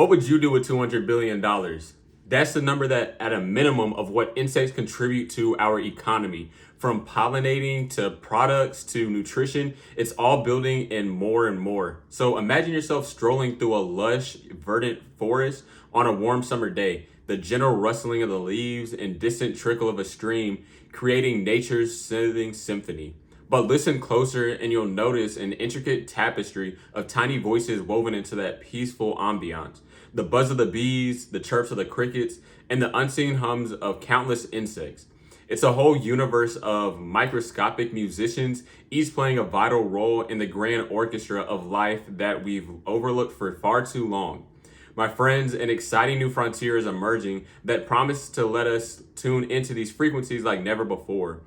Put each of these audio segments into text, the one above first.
What would you do with $200 billion? That's the number that, at a minimum, of what insects contribute to our economy. From pollinating to products to nutrition, it's all building in more and more. So imagine yourself strolling through a lush, verdant forest on a warm summer day. The gentle rustling of the leaves and distant trickle of a stream creating nature's soothing symphony. But listen closer and you'll notice an intricate tapestry of tiny voices woven into that peaceful ambiance. The buzz of the bees, the chirps of the crickets, and the unseen hums of countless insects. It's a whole universe of microscopic musicians, each playing a vital role in the grand orchestra of life that we've overlooked for far too long. My friends, an exciting new frontier is emerging that promises to let us tune into these frequencies like never before.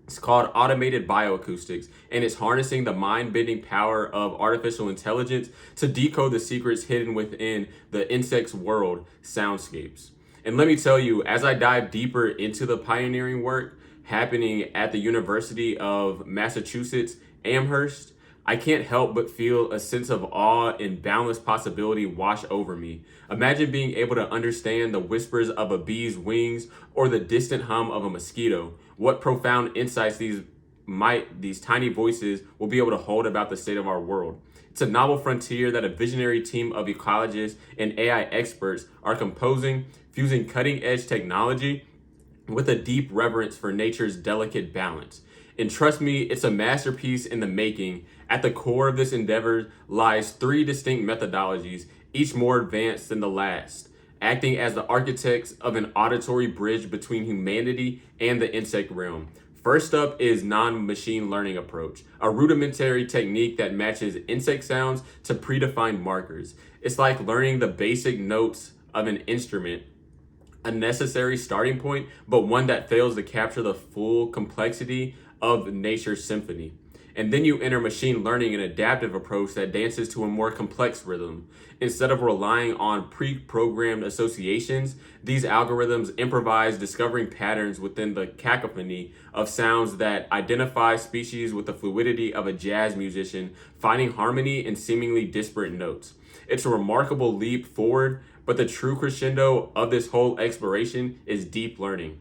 It's called automated bioacoustics, and it's harnessing the mind-bending power of artificial intelligence to decode the secrets hidden within the insect's world soundscapes. And let me tell you, as I dive deeper into the pioneering work happening at the University of Massachusetts, Amherst, I can't help but feel a sense of awe and boundless possibility wash over me. Imagine being able to understand the whispers of a bee's wings or the distant hum of a mosquito. What profound insights these tiny voices will be able to hold about the state of our world. It's a novel frontier that a visionary team of ecologists and AI experts are composing, fusing cutting-edge technology with a deep reverence for nature's delicate balance. And trust me, it's a masterpiece in the making. At the core of this endeavor lies three distinct methodologies, each more advanced than the last, acting as the architects of an auditory bridge between humanity and the insect realm. First up is non-machine learning approach, a rudimentary technique that matches insect sounds to predefined markers. It's like learning the basic notes of an instrument, a necessary starting point, but one that fails to capture the full complexity of nature's symphony. And then you enter machine learning, an adaptive approach that dances to a more complex rhythm. Instead of relying on pre-programmed associations, these algorithms improvise, discovering patterns within the cacophony of sounds that identify species with the fluidity of a jazz musician, finding harmony in seemingly disparate notes. It's a remarkable leap forward, but the true crescendo of this whole exploration is deep learning.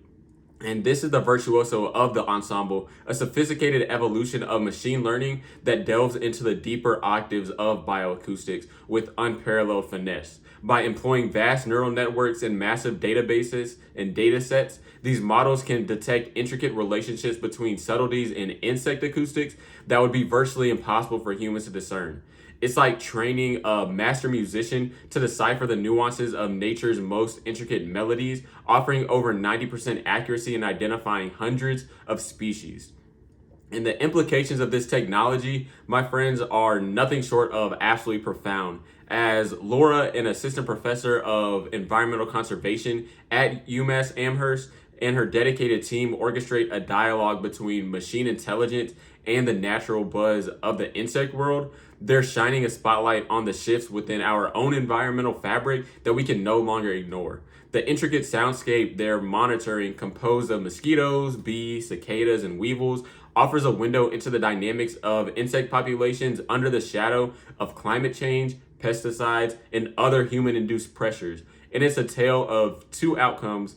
And this is the virtuoso of the ensemble, a sophisticated evolution of machine learning that delves into the deeper octaves of bioacoustics with unparalleled finesse. By employing vast neural networks and massive databases and data sets, these models can detect intricate relationships between subtleties in insect acoustics that would be virtually impossible for humans to discern. It's like training a master musician to decipher the nuances of nature's most intricate melodies, offering over 90% accuracy in identifying hundreds of species. And the implications of this technology, my friends, are nothing short of absolutely profound. As Laura, an assistant professor of environmental conservation at UMass Amherst, and her dedicated team orchestrate a dialogue between machine intelligence and the natural buzz of the insect world, they're shining a spotlight on the shifts within our own environmental fabric that we can no longer ignore. The intricate soundscape they're monitoring, composed of mosquitoes, bees, cicadas, and weevils, offers a window into the dynamics of insect populations under the shadow of climate change, pesticides, and other human-induced pressures. And it's a tale of two outcomes,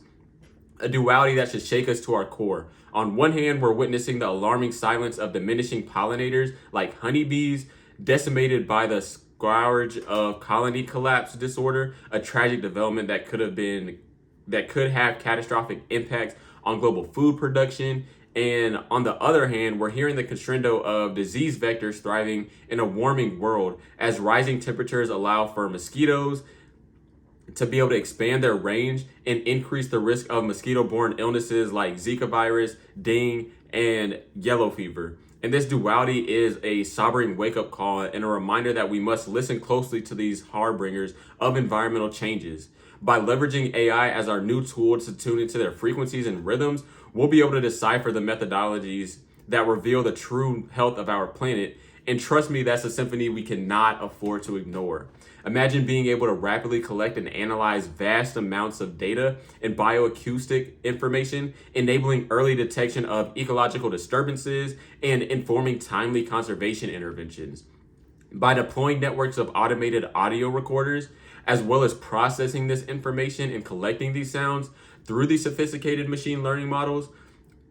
a duality that should shake us to our core. On one hand, we're witnessing the alarming silence of diminishing pollinators like honeybees, decimated by the scourge of colony collapse disorder, a tragic development that could have catastrophic impacts on global food production. And on the other hand, we're hearing the crescendo of disease vectors thriving in a warming world as rising temperatures allow for mosquitoes to be able to expand their range and increase the risk of mosquito-borne illnesses like Zika virus, dengue, and yellow fever. And this duality is a sobering wake-up call and a reminder that we must listen closely to these harbingers of environmental changes. By leveraging AI as our new tool to tune into their frequencies and rhythms, we'll be able to decipher the methodologies that reveal the true health of our planet. And trust me, that's a symphony we cannot afford to ignore. Imagine being able to rapidly collect and analyze vast amounts of data and bioacoustic information, enabling early detection of ecological disturbances and informing timely conservation interventions. By deploying networks of automated audio recorders, as well as processing this information and collecting these sounds through these sophisticated machine learning models,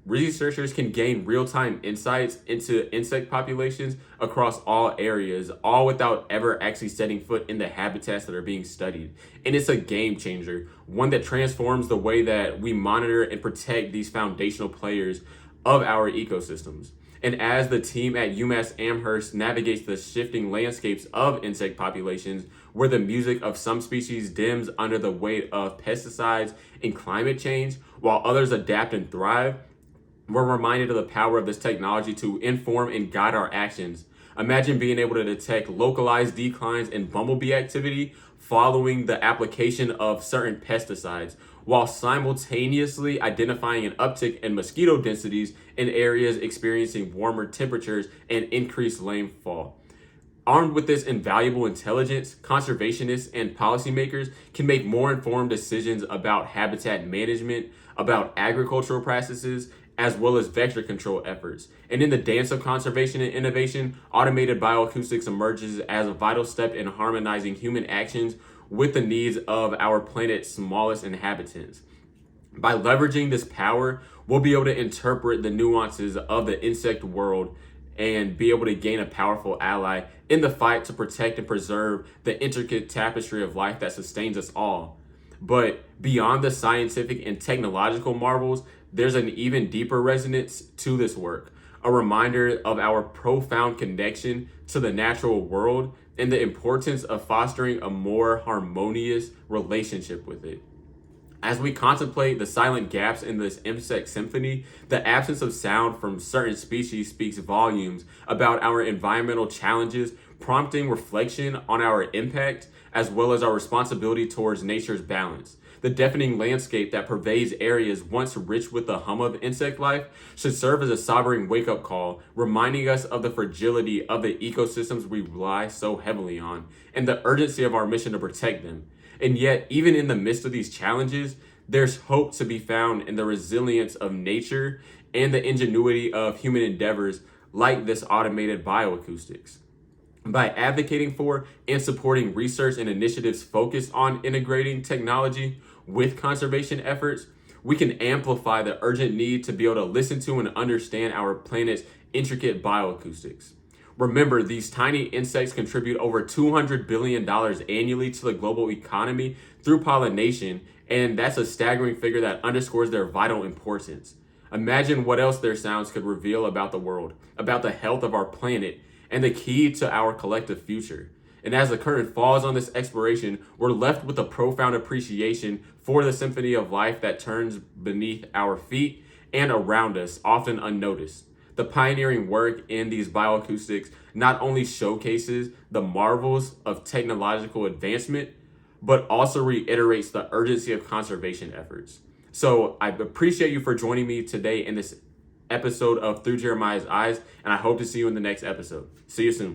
researchers can gain real-time insights into insect populations across all areas, all without ever actually setting foot in the habitats that are being studied. And it's a game changer, one that transforms the way that we monitor and protect these foundational players of our ecosystems. And as the team at UMass Amherst navigates the shifting landscapes of insect populations, where the music of some species dims under the weight of pesticides and climate change, while others adapt and thrive, we're reminded of the power of this technology to inform and guide our actions. Imagine being able to detect localized declines in bumblebee activity following the application of certain pesticides, while simultaneously identifying an uptick in mosquito densities in areas experiencing warmer temperatures and increased rainfall. Armed with this invaluable intelligence, conservationists and policymakers can make more informed decisions about habitat management, about agricultural practices, as well as vector control efforts. And in the dance of conservation and innovation, automated bioacoustics emerges as a vital step in harmonizing human actions with the needs of our planet's smallest inhabitants. By leveraging this power, we'll be able to interpret the nuances of the insect world and be able to gain a powerful ally in the fight to protect and preserve the intricate tapestry of life that sustains us all. But beyond the scientific and technological marvels, there's an even deeper resonance to this work, a reminder of our profound connection to the natural world and the importance of fostering a more harmonious relationship with it. As we contemplate the silent gaps in this insect symphony, the absence of sound from certain species speaks volumes about our environmental challenges, prompting reflection on our impact as well as our responsibility towards nature's balance. The deafening landscape that pervades areas once rich with the hum of insect life should serve as a sobering wake-up call, reminding us of the fragility of the ecosystems we rely so heavily on and the urgency of our mission to protect them. And yet, even in the midst of these challenges, there's hope to be found in the resilience of nature and the ingenuity of human endeavors like this automated bioacoustics. By advocating for and supporting research and initiatives focused on integrating technology with conservation efforts, we can amplify the urgent need to be able to listen to and understand our planet's intricate bioacoustics. Remember, these tiny insects contribute over $200 billion annually to the global economy through pollination, and that's a staggering figure that underscores their vital importance. Imagine what else their sounds could reveal about the world, about the health of our planet, and the key to our collective future. And as the curtain falls on this exploration, we're left with a profound appreciation for the symphony of life that turns beneath our feet and around us, often unnoticed. The pioneering work in these bioacoustics not only showcases the marvels of technological advancement, but also reiterates the urgency of conservation efforts. So I appreciate you for joining me today in this episode of Through Jeremiah's Eyes, and I hope to see you in the next episode. See you soon.